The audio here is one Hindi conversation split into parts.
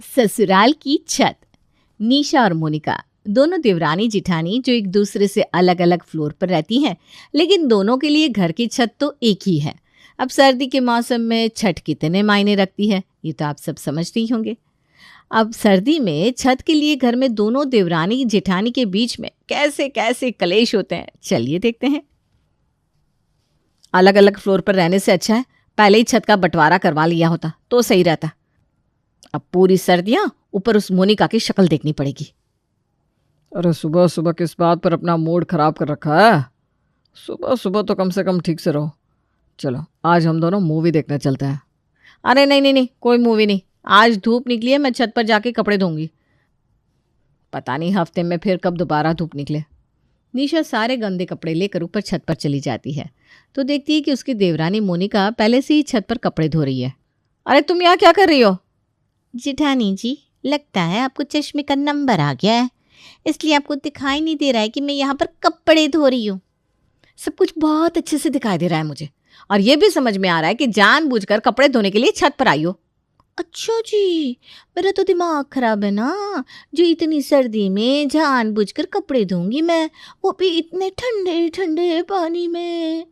ससुराल की छत। निशा और मोनिका दोनों देवरानी जिठानी जो एक दूसरे से अलग अलग फ्लोर पर रहती हैं, लेकिन दोनों के लिए घर की छत तो एक ही है। अब सर्दी के मौसम में छत कितने मायने रखती है ये तो आप सब समझते ही होंगे। अब सर्दी में छत के लिए घर में दोनों देवरानी जेठानी के बीच में कैसे कैसे कलेश होते हैं, चलिए देखते हैं। अलग अलग फ्लोर पर रहने से अच्छा है पहले ही छत का बंटवारा करवा लिया होता तो सही रहता। अब पूरी सर्दियां ऊपर उस मोनिका की शक्ल देखनी पड़ेगी। अरे सुबह सुबह किस बात पर अपना मूड खराब कर रखा है। सुबह सुबह तो कम से कम ठीक से रहो। चलो आज हम दोनों मूवी देखने चलते हैं। अरे नहीं नहीं नहीं, कोई मूवी नहीं, आज धूप निकली है, मैं छत पर जाके कपड़े धोऊंगी। पता नहीं हफ्ते में फिर कब दोबारा धूप निकले। निशा सारे गंदे कपड़े लेकर ऊपर छत पर चली जाती है तो देखती है कि उसकी देवरानी मोनिका पहले से ही छत पर कपड़े धो रही है। अरे तुम यहाँ क्या कर रही हो? जिठानी जी, लगता है आपको चश्मे का नंबर आ गया है, इसलिए आपको दिखाई नहीं दे रहा है कि मैं यहाँ पर कपड़े धो रही हूँ। सब कुछ बहुत अच्छे से दिखाई दे रहा है मुझे, और ये भी समझ में आ रहा है कि जानबूझकर कपड़े धोने के लिए छत पर आई हो। अच्छा जी, मेरा तो दिमाग खराब है ना, जो इतनी सर्दी में जानबूझकर कपड़े धोऊंगी मैं, वो भी इतने ठंडे ठंडे पानी में।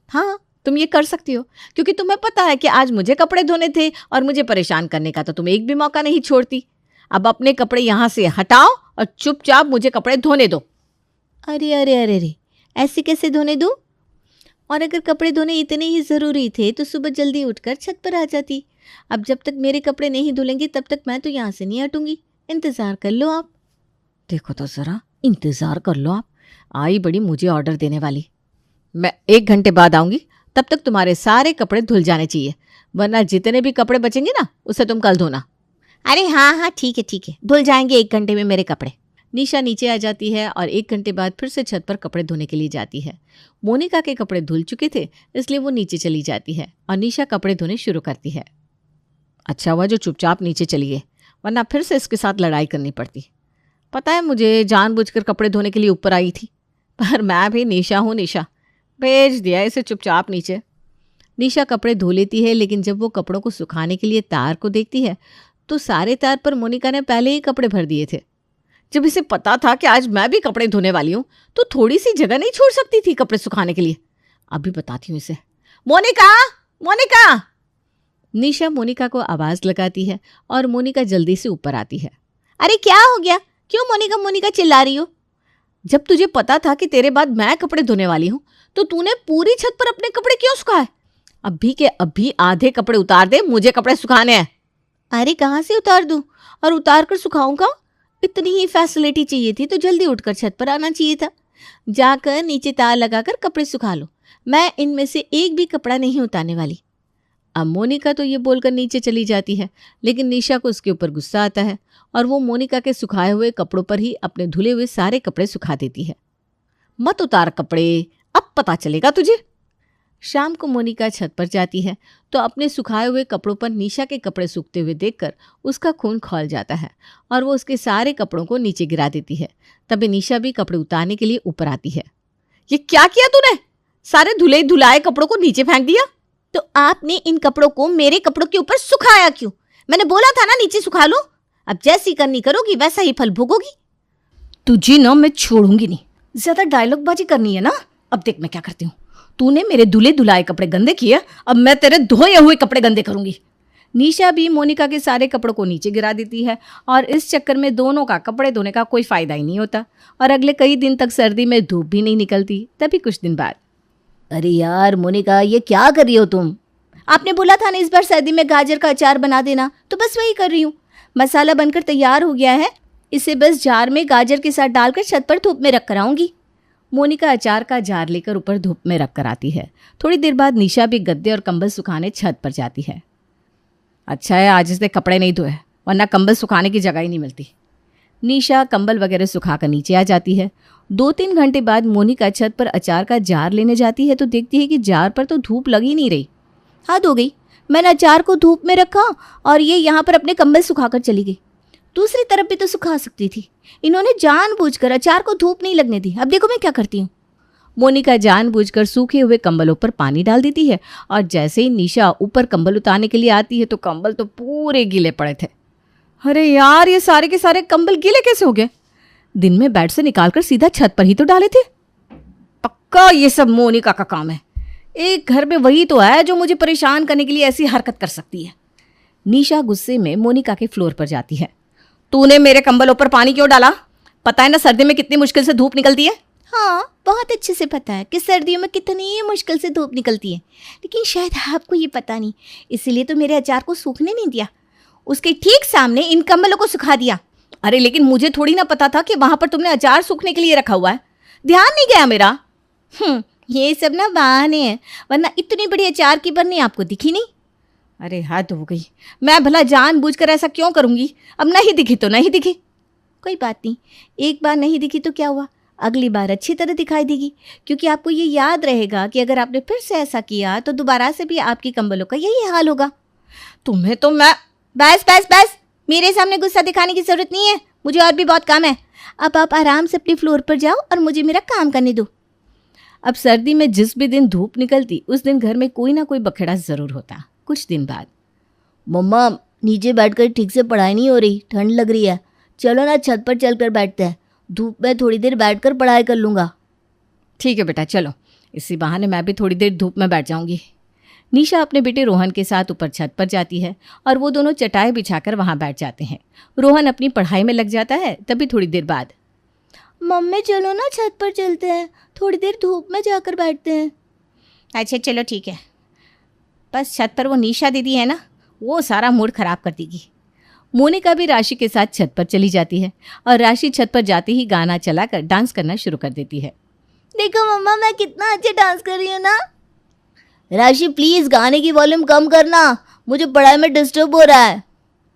हाँ, तुम ये कर सकती हो क्योंकि तुम्हें पता है कि आज मुझे कपड़े धोने थे और मुझे परेशान करने का तो तुम एक भी मौका नहीं छोड़ती। अब अपने कपड़े यहाँ से हटाओ और चुपचाप मुझे कपड़े धोने दो। अरे अरे अरे अरे, ऐसे कैसे धोने दूँ? और अगर कपड़े धोने इतने ही ज़रूरी थे तो सुबह जल्दी उठकर छत पर आ जाती। अब जब तक मेरे कपड़े नहीं धुलेंगे तब तक मैं तो यहाँ से नहीं हटूंगी। इंतज़ार कर लो आप। देखो तो ज़रा, इंतज़ार कर लो आप। आई बड़ी मुझे ऑर्डर देने वाली। मैं 1 घंटे बाद आऊँगी, तब तक तुम्हारे सारे कपड़े धुल जाने चाहिए, वरना जितने भी कपड़े बचेंगे ना उसे तुम कल धोना। अरे हाँ हाँ ठीक है, धुल जाएंगे 1 घंटे में मेरे कपड़े। निशा नीचे आ जाती है और 1 घंटे बाद फिर से छत पर कपड़े धोने के लिए जाती है। मोनिका के कपड़े धुल चुके थे इसलिए वो नीचे चली जाती है और निशा कपड़े धोने शुरू करती है। अच्छा हुआ जो चुपचाप नीचे चली गई, वरना फिर से इसके साथ लड़ाई करनी पड़ती। पता है मुझे जानबूझकर कपड़े धोने के लिए ऊपर आई थी, पर मैं भी निशा हूँ निशा, भेज दिया इसे चुपचाप नीचे। निशा कपड़े धो लेती है, लेकिन जब वो कपड़ों को सुखाने के लिए तार को देखती है तो सारे तार पर मोनिका ने पहले ही कपड़े भर दिए थे। जब इसे पता था कि आज मैं भी कपड़े धोने वाली हूँ तो थोड़ी सी जगह नहीं छोड़ सकती थी कपड़े सुखाने के लिए। अभी बताती हूँ इसे। मोनिका, मोनिका! निशा मोनिका को आवाज लगाती है और मोनिका जल्दी से ऊपर आती है। अरे क्या हो गया? क्यों मोनिका मोनिका चिल्ला रही हो? जब तुझे पता था कि तेरे बाद मैं कपड़े धोने वाली हूँ तो तूने पूरी छत पर अपने कपड़े क्यों सुखाए? अभी के अभी आधे कपड़े उतार दे, मुझे कपड़े सुखाने हैं। अरे कहाँ से उतार दूं और उतार कर सुखाऊंगा? इतनी ही फैसिलिटी चाहिए थी तो जल्दी उठकर छत पर आना चाहिए था। जाकर नीचे तार लगाकर कपड़े सुखा लो, मैं इनमें से एक भी कपड़ा नहीं उतारने वाली। अब मोनिका तो ये बोलकर नीचे चली जाती है, लेकिन निशा को उसके ऊपर गुस्सा आता है और वो मोनिका के सुखाए हुए कपड़ों पर ही अपने धुले हुए सारे कपड़े सुखा देती है। मत उतार कपड़े, अब पता चलेगा तुझे। शाम को मोनिका छत पर जाती है तो अपने सुखाए हुए कपड़ों पर निशा के कपड़े सूखते हुए देखकर उसका खून खौल जाता है और वो उसके सारे कपड़ों को नीचे गिरा देती है। तभी निशा भी कपड़े उतारने के लिए ऊपर आती है। ये क्या किया तूने? सारे धुले धुलाए कपड़ों को नीचे फेंक दिया। तो आपने इन कपड़ों को मेरे कपड़ों के ऊपर सुखाया क्यों? मैंने बोला था ना नीचे सुखा लो। अब जैसी करनी करोगी वैसा ही फल भोगोगी। तुझे ना मैं छोड़ूंगी नहीं, ज्यादा डायलॉगबाजी करनी है ना। अब देख मैं क्या करती हूँ। तूने मेरे धुले धुलाए कपड़े गंदे किए, अब मैं तेरे धोए हुए कपड़े गंदे करूंगी। निशा भी मोनिका के सारे कपड़ों को नीचे गिरा देती है और इस चक्कर में दोनों का कपड़े धोने का कोई फायदा ही नहीं होता और अगले कई दिन तक सर्दी में धूप भी नहीं निकलती। तभी कुछ दिन बाद, अरे यार मोनिका, ये क्या कर रही हो तुम? आपने बोला था ना इस बार सर्दी में गाजर का अचार बना देना, तो बस वही कर रही हूँ। मसाला बनकर तैयार हो गया है, इसे बस जार में गाजर के साथ डालकर छत पर धूप में रख कर आऊंगी। मोनिका अचार का जार लेकर ऊपर धूप में रख कर आती है। थोड़ी देर बाद निशा भी गद्दे और कंबल सुखाने छत पर जाती है। अच्छा है आज इसने कपड़े नहीं धोए, वरना कंबल सुखाने की जगह ही नहीं मिलती। निशा कंबल वगैरह सुखाकर नीचे आ जाती है। 2-3 घंटे बाद मोनिका छत पर अचार का जार लेने जाती है तो देखती है कि जार पर तो धूप लग ही नहीं रही। हद हो गई, मैंने अचार को धूप में रखा और ये यहाँ पर अपने कंबल सुखाकर चली गई। दूसरी तरफ भी तो सुखा सकती थी, इन्होंने जानबूझकर अचार को धूप नहीं लगने दी। अब देखो मैं क्या करती हूँ। मोनिका जानबूझकर सूखे हुए कंबलों पर पानी डाल देती है और जैसे ही निशा ऊपर कंबल उतारने के लिए आती है तो कंबल तो पूरे गीले पड़े थे। अरे यार, ये सारे के सारे कंबल गीले कैसे हो गए? दिन में बेड से निकालकर सीधा छत पर ही तो डाले थे। पक्का ये सब मोनिका का काम है। एक घर में वही तो है जो मुझे परेशान करने के लिए ऐसी हरकत कर सकती है। निशा गुस्से में मोनिका के फ्लोर पर जाती है। तूने मेरे कंबलों पर पानी क्यों डाला? पता है ना सर्दी में कितनी मुश्किल से धूप निकलती है। हाँ, बहुत अच्छे से पता है कि सर्दियों में कितनी मुश्किल से धूप निकलती है, लेकिन शायद आपको ये पता नहीं, इसीलिए तो मेरे अचार को सूखने नहीं दिया। उसके ठीक सामने इन कंबलों को सुखा दिया। अरे लेकिन मुझे थोड़ी ना पता था कि वहां पर तुमने अचार सूखने के लिए रखा हुआ है। ध्यान नहीं गया मेरा। ये सब ना बहाने हैं, वरना इतनी बड़ी अचार की बन्नी आपको दिखी नहीं। अरे हद हो गई। मैं भला जानबूझकर ऐसा क्यों करूंगी? अब नहीं दिखी तो नहीं दिखी। कोई बात नहीं, एक बार नहीं दिखी तो क्या हुआ, अगली बार अच्छी तरह दिखाई देगी, क्योंकि आपको ये याद रहेगा कि अगर आपने फिर से ऐसा किया तो दोबारा से भी आपकी कंबलों का यही हाल होगा। तुम्हें तो मैं बस बस बस, मेरे सामने गुस्सा दिखाने की जरूरत नहीं है, मुझे और भी बहुत काम है। अब आप आराम से अपने फ्लोर पर जाओ और मुझे मेरा काम करने दो। अब सर्दी में जिस भी दिन धूप निकलती उस दिन घर में कोई ना कोई बखेड़ा जरूर होता। कुछ दिन बाद, मम्मा नीचे बैठकर ठीक से पढ़ाई नहीं हो रही, ठंड लग रही है, चलो ना छत पर चलकर बैठते हैं, धूप में थोड़ी देर बैठकर पढ़ाई कर लूँगा। ठीक है बेटा, चलो। इसी बहाने मैं भी थोड़ी देर धूप में बैठ जाऊंगी। निशा अपने बेटे रोहन के साथ ऊपर छत पर जाती है और वो दोनों चटाई बिछाकर वहां बैठ जाते हैं। रोहन अपनी पढ़ाई में लग जाता है। तभी थोड़ी देर बाद, मम्मी चलो ना छत पर चलते हैं, थोड़ी देर धूप में जाकर बैठते हैं। अच्छा चलो ठीक है, बस छत पर वो निशा दीदी है ना, वो सारा मूड खराब कर देगी। मोनिका भी राशि के साथ छत पर चली जाती है और राशि छत पर जाते ही गाना चलाकर डांस करना शुरू कर देती है। देखो मम्मा, मैं कितना अच्छा डांस कर रही हूँ ना। राशि प्लीज गाने की वॉल्यूम कम करना, मुझे पढ़ाई में डिस्टर्ब हो रहा है।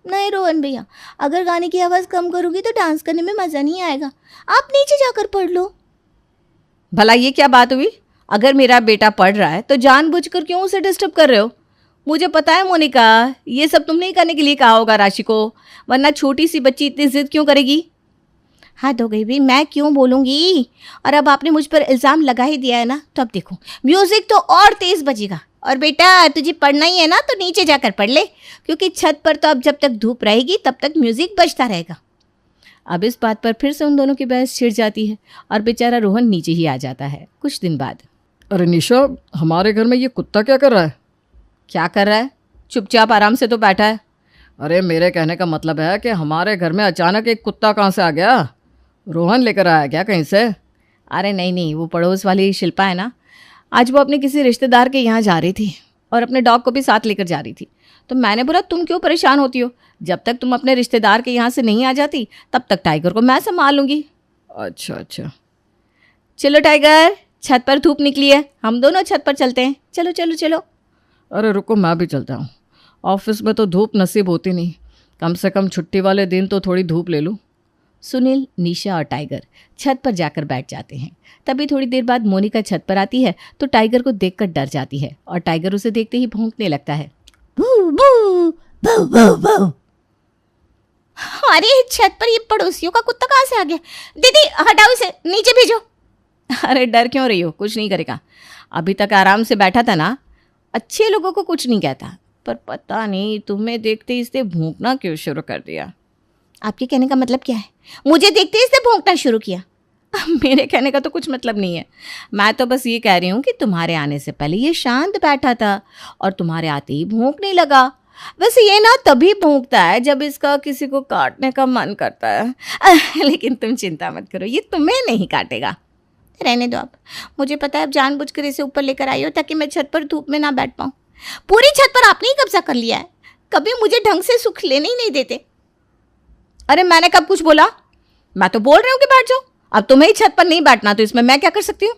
नहीं रोहन भैया, अगर गाने की आवाज़ कम करोगी तो डांस करने में मज़ा नहीं आएगा, आप नीचे जाकर पढ़ लो। भला ये क्या बात हुई? अगर मेरा बेटा पढ़ रहा है तो जानबूझकर क्यों उसे डिस्टर्ब कर रहे हो? मुझे पता है मोनिका, ये सब तुमने ही करने के लिए कहा होगा राशि को, वरना छोटी सी बच्ची इतनी जिद क्यों करेगी? हद हो गई भी, मैं क्यों बोलूँगी? और अब आपने मुझ पर इल्ज़ाम लगा ही दिया है ना, तो अब देखो म्यूज़िक तो और तेज़ बजेगा। और बेटा तुझे पढ़ना ही है ना तो नीचे जाकर पढ़ ले, क्योंकि छत पर तो अब जब तक धूप रहेगी तब तक म्यूज़िक बजता रहेगा। अब इस बात पर फिर से उन दोनों की बहस छिड़ जाती है और बेचारा रोहन नीचे ही आ जाता है। कुछ दिन बाद, अरे निशा, हमारे घर में ये कुत्ता क्या कर रहा है? क्या कर रहा है? चुपचाप आराम से तो बैठा है। अरे मेरे कहने का मतलब है कि हमारे घर में अचानक एक कुत्ता कहाँ से आ गया? रोहन लेकर आया क्या कहीं से? अरे नहीं, वो पड़ोस वाली शिल्पा है ना, आज वो अपने किसी रिश्तेदार के यहाँ जा रही थी और अपने डॉग को भी साथ लेकर जा रही थी। तो मैंने बोला तुम क्यों परेशान होती हो, जब तक तुम अपने रिश्तेदार के यहाँ से नहीं आ जाती तब तक टाइगर को मैं संभाल लूँगी। अच्छा। चलो टाइगर, छत पर धूप निकली है, हम दोनों छत पर चलते हैं। चलो चलो चलो। अरे रुको, मैं भी चलता हूँ। ऑफिस में तो धूप नसीब होती नहीं, कम से कम छुट्टी वाले दिन तो थोड़ी धूप ले लूँ। सुनील, निशा और टाइगर छत पर जाकर बैठ जाते हैं। तभी थोड़ी देर बाद मोनिका छत पर आती है तो टाइगर को देखकर डर जाती है और टाइगर उसे देखते ही भौंकने लगता है। बू बू बू बू बू। अरे छत पर ये पड़ोसियों का कुत्ता कहाँ से आ गया? दीदी हटाओ इसे, नीचे भेजो। अरे डर क्यों रही हो, कुछ नहीं करेगा। अभी तक आराम से बैठा था ना, अच्छे लोगों को कुछ नहीं कहता, पर पता नहीं तुम्हें देखते इसने भौंकना क्यों शुरू कर दिया। आपके कहने का मतलब क्या है? मुझे देखते ही इसने भौंकना शुरू किया। मेरे कहने का तो कुछ मतलब नहीं है, मैं तो बस ये कह रही हूँ कि तुम्हारे आने से पहले ये शांत बैठा था और तुम्हारे आते ही भौंकने लगा। वैसे ये ना तभी भौंकता है जब इसका किसी को काटने का मन करता है। लेकिन तुम चिंता मत करो, ये तुम्हें नहीं काटेगा। रहने दो आप, मुझे पता है आप जानबूझकर इसे ऊपर लेकर आई हो ताकि मैं छत पर धूप में ना बैठ पाऊँ। पूरी छत पर आपने ही कब्जा कर लिया है, कभी मुझे ढंग से सुख लेने ही नहीं देते। अरे मैंने कब कुछ बोला? मैं तो बोल रही हूँ कि बैठ जाओ। अब तुम्हें ही छत पर नहीं बैठना तो इसमें मैं क्या कर सकती हूँ?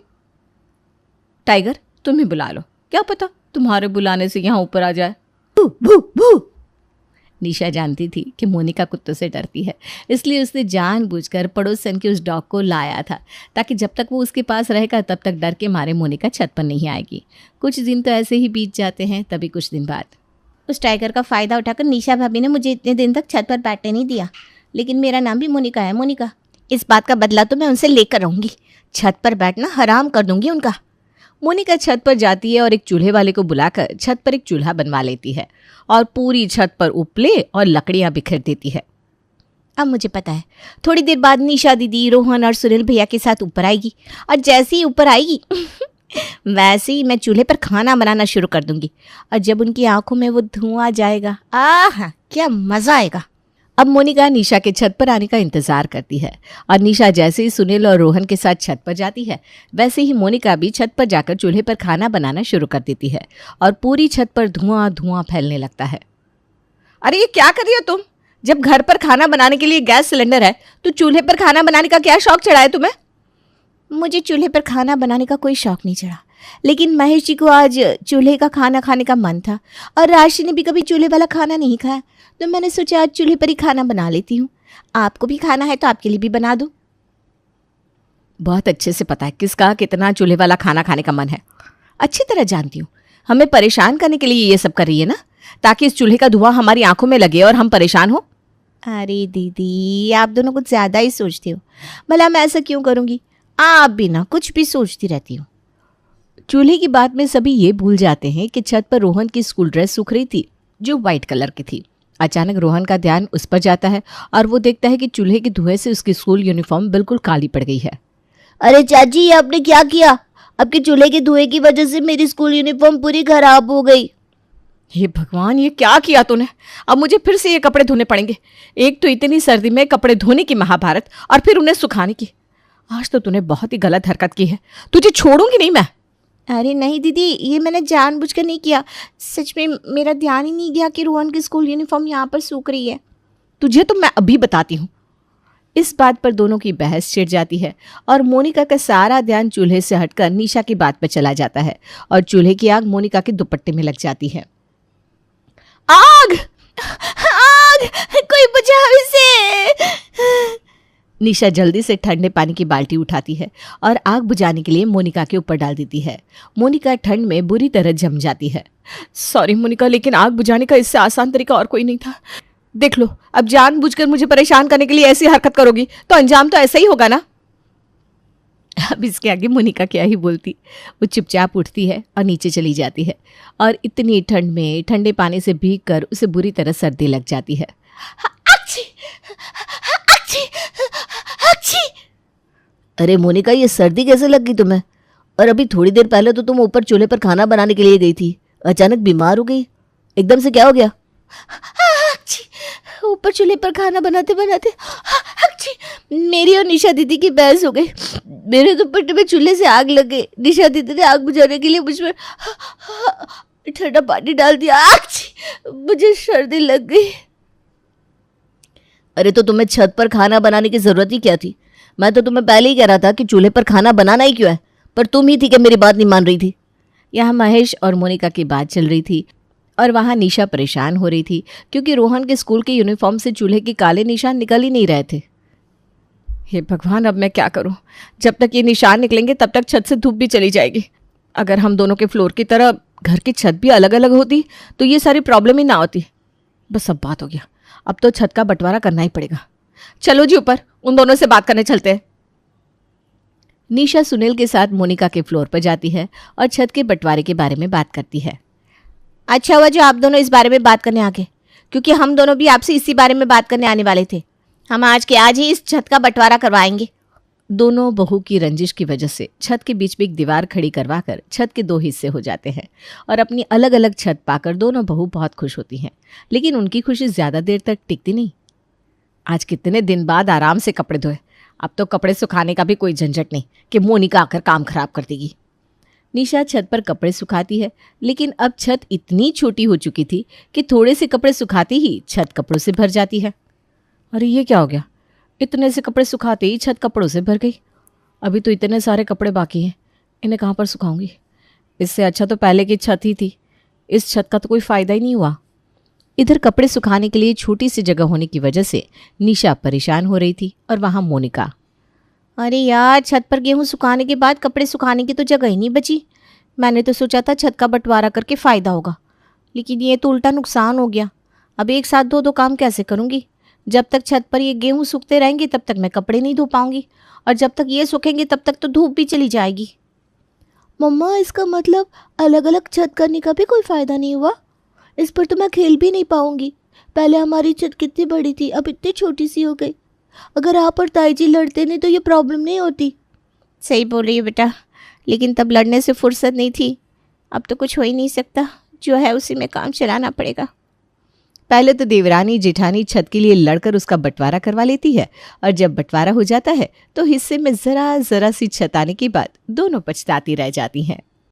टाइगर, तुम ही बुला लो, क्या पता तुम्हारे बुलाने से यहाँ ऊपर आ जाए। भू भू भू। निशा जानती थी कि मोनिका कुत्तों से डरती है, इसलिए उसने जानबूझकर पड़ोसन के उस डॉग को लाया था ताकि जब तक वो उसके पास रहेगा तब तक डर के मारे मोनिका छत पर नहीं आएगी। कुछ दिन तो ऐसे ही बीत जाते हैं। तभी कुछ दिन बाद, उस टाइगर का फ़ायदा उठाकर निशा भाभी ने मुझे इतने दिन तक छत पर बैठने नहीं दिया, लेकिन मेरा नाम भी मोनिका है। मोनिका, इस बात का बदला तो मैं उनसे लेकर रहूँगी, छत पर बैठना हराम कर दूंगी उनका। मोनिका छत पर जाती है और एक चूल्हे वाले को बुलाकर छत पर एक चूल्हा बनवा लेती है और पूरी छत पर उपले और लकड़ियां बिखेर देती है। अब मुझे पता है थोड़ी देर बाद निशा दीदी रोहन और सुनील भैया के साथ ऊपर आएगी और जैसे ही ऊपर आएगी वैसे ही मैं चूल्हे पर खाना बनाना शुरू कर दूंगी और जब उनकी आंखों में वो धुआं जाएगा आहा क्या मज़ा आएगा। अब मोनिका निशा के छत पर आने का इंतजार करती है और निशा जैसे ही सुनील और रोहन के साथ छत पर जाती है वैसे ही मोनिका भी छत पर जाकर चूल्हे पर खाना बनाना शुरू कर देती है और पूरी छत पर धुआं धुआं फैलने लगता है। अरे ये क्या कर रही हो तुम? जब घर पर खाना बनाने के लिए गैस सिलेंडर है तो चूल्हे पर खाना बनाने का क्या शौक चढ़ा है तुम्हें? मुझे चूल्हे पर खाना बनाने का कोई शौक नहीं चढ़ा, लेकिन महेश जी को आज चूल्हे का खाना खाने का मन था और राशि ने भी कभी चूल्हे वाला खाना नहीं खाया, तो मैंने सोचा आज चूल्हे पर ही खाना बना लेती हूँ। आपको भी खाना है तो आपके लिए भी बना दूँ। बहुत अच्छे से पता है किसका कितना चूल्हे वाला खाना खाने का मन है, अच्छी तरह जानती हूँ। हमें परेशान करने के लिए ये सब कर रही है ना, ताकि इस चूल्हे का धुआं हमारी आंखों में लगे और हम परेशान हो। अरे दीदी आप दोनों कुछ ज़्यादा ही सोचते हो। भला मैं ऐसा क्यों करूँगी? आप भी ना कुछ भी सोचती रहती हो। चूल्हे की बात में सभी ये भूल जाते हैं कि छत पर रोहन की स्कूल ड्रेस सूख रही थी जो वाइट कलर की थी। अचानक रोहन का ध्यान उस पर जाता है और वो देखता है कि चूल्हे के धुएं से उसकी स्कूल यूनिफॉर्म बिल्कुल काली पड़ गई है। अरे चाची आपने क्या किया? आपके चूल्हे के धुएं की वजह से मेरी स्कूल यूनिफॉर्म पूरी खराब हो गई। हे भगवान, ये क्या किया तूने? अब मुझे फिर से ये कपड़े धोने पड़ेंगे। एक तो इतनी सर्दी में कपड़े धोने की महाभारत और फिर उन्हें सुखाने की। आज तो तूने बहुत ही गलत हरकत की है, तुझे छोड़ूंगी नहीं मैं। अरे नहीं दीदी, ये मैंने जानबूझकर नहीं किया। सच में मेरा ध्यान ही नहीं गया कि रोहन की स्कूल यूनिफॉर्म यहाँ पर सूख रही है। तुझे तो मैं अभी बताती हूँ। इस बात पर दोनों की बहस छिड़ जाती है और मोनिका का सारा ध्यान चूल्हे से हटकर निशा की बात पर चला जाता है और चूल्हे की आग मोनिका के दुपट्टे में लग जाती है। आग! आग! कोई बचाओ इसे! निशा जल्दी से ठंडे पानी की बाल्टी उठाती है और आग बुझाने के लिए मोनिका के ऊपर डाल देती है। मोनिका ठंड में बुरी तरह जम जाती है। सॉरी मोनिका, लेकिन आग बुझाने का इससे आसान तरीका और कोई नहीं था। देख लो, अब जानबूझकर मुझे परेशान करने के लिए ऐसी हरकत करोगी तो अंजाम तो ऐसा ही होगा ना। अब इसके आगे मोनिका क्या ही बोलती। वो चुपचाप उठती है और नीचे चली जाती है और इतनी ठंड में ठंडे पानी से भीगकर उसे बुरी तरह सर्दी लग जाती है। अरे मोनिका, ये सर्दी कैसे लग गई तुम्हें? और अभी थोड़ी देर पहले तो तुम ऊपर चूल्हे पर खाना बनाने के लिए गई थी, अचानक बीमार हो गई, एकदम से क्या हो गया? ऊपर चूल्हे पर खाना बनाते बनाते मेरी और निशा दीदी की बहस हो गई। मेरे दुपट्टे में चूल्हे से आग लग गई। निशा दीदी ने आग बुझाने के लिए मुझ पर ठंडा पानी डाल दिया। मुझे सर्दी लग गई। अरे तो तुम्हें छत पर खाना बनाने की जरूरत ही क्या थी? मैं तो तुम्हें पहले ही कह रहा था कि चूल्हे पर खाना बनाना ही क्यों है, पर तुम ही थी कि मेरी बात नहीं मान रही थी। यहाँ महेश और मोनिका की बात चल रही थी और वहाँ निशा परेशान हो रही थी क्योंकि रोहन के स्कूल के यूनिफॉर्म से चूल्हे के काले निशान निकल ही नहीं रहे थे। हे भगवान, अब मैं क्या करूं? जब तक ये निशान निकलेंगे तब तक छत से धूप भी चली जाएगी। अगर हम दोनों के फ्लोर की तरह घर की छत भी अलग अलग होती तो ये सारी प्रॉब्लम ही ना होती। बस अब बात हो गया, अब तो छत का बंटवारा करना ही पड़ेगा। चलो जी ऊपर, उन दोनों से बात करने चलते हैं। निशा सुनील के साथ मोनिका के फ्लोर पर जाती है और छत के बंटवारे के बारे में बात करती है। अच्छा हुआ जो आप दोनों इस बारे में बात करने आ गए, क्योंकि हम दोनों भी आपसे इसी बारे में बात करने आने वाले थे। हम आज के आज ही इस छत का बंटवारा करवाएंगे। दोनों बहू की रंजिश की वजह से छत के बीच में एक दीवार खड़ी करवाकर छत के 2 हिस्से हो जाते हैं और अपनी अलग अलग छत पाकर दोनों बहू बहुत खुश होती हैं। लेकिन उनकी खुशी ज़्यादा देर तक टिकती नहीं। आज कितने दिन बाद आराम से कपड़े धोए। अब तो कपड़े सुखाने का भी कोई झंझट नहीं कि मोनिका आकर काम खराब कर देगी। निशा छत पर कपड़े सुखाती है, लेकिन अब छत इतनी छोटी हो चुकी थी कि थोड़े से कपड़े सुखाती ही छत कपड़ों से भर जाती है। अरे ये क्या हो गया? इतने से कपड़े सुखाते ही छत कपड़ों से भर गई। अभी तो इतने सारे कपड़े बाकी हैं, इन्हें कहाँ पर सुखाऊंगी? इससे अच्छा तो पहले की छत ही थी। इस छत का तो कोई फ़ायदा ही नहीं हुआ। इधर कपड़े सुखाने के लिए छोटी सी जगह होने की वजह से निशा परेशान हो रही थी और वहाँ मोनिका। अरे यार, छत पर गेहूं सुखाने के बाद कपड़े सुखाने की तो जगह ही नहीं बची। मैंने तो सोचा था छत का बंटवारा करके फ़ायदा होगा, लेकिन ये तो उल्टा नुकसान हो गया। अब एक साथ दो काम कैसे करूँगी? जब तक छत पर ये गेहूं सूखते रहेंगे तब तक मैं कपड़े नहीं धो पाऊंगी, और जब तक ये सूखेंगे तब तक तो धूप भी चली जाएगी। मम्मा, इसका मतलब अलग अलग छत करने का भी कोई फ़ायदा नहीं हुआ? इस पर तो मैं खेल भी नहीं पाऊंगी। पहले हमारी छत कितनी बड़ी थी, अब इतनी छोटी सी हो गई। अगर आप और ताई जी लड़ते नहीं तो ये प्रॉब्लम नहीं होती। सही बोल रही हो बेटा, लेकिन तब लड़ने से फुर्सत नहीं थी। अब तो कुछ हो ही नहीं सकता, जो है उसी में काम चलाना पड़ेगा। पहले तो देवरानी जेठानी छत के लिए लड़कर उसका बंटवारा करवा लेती है, और जब बंटवारा हो जाता है तो हिस्से में जरा सी छत आने के बाद दोनों पछताती रह जाती हैं।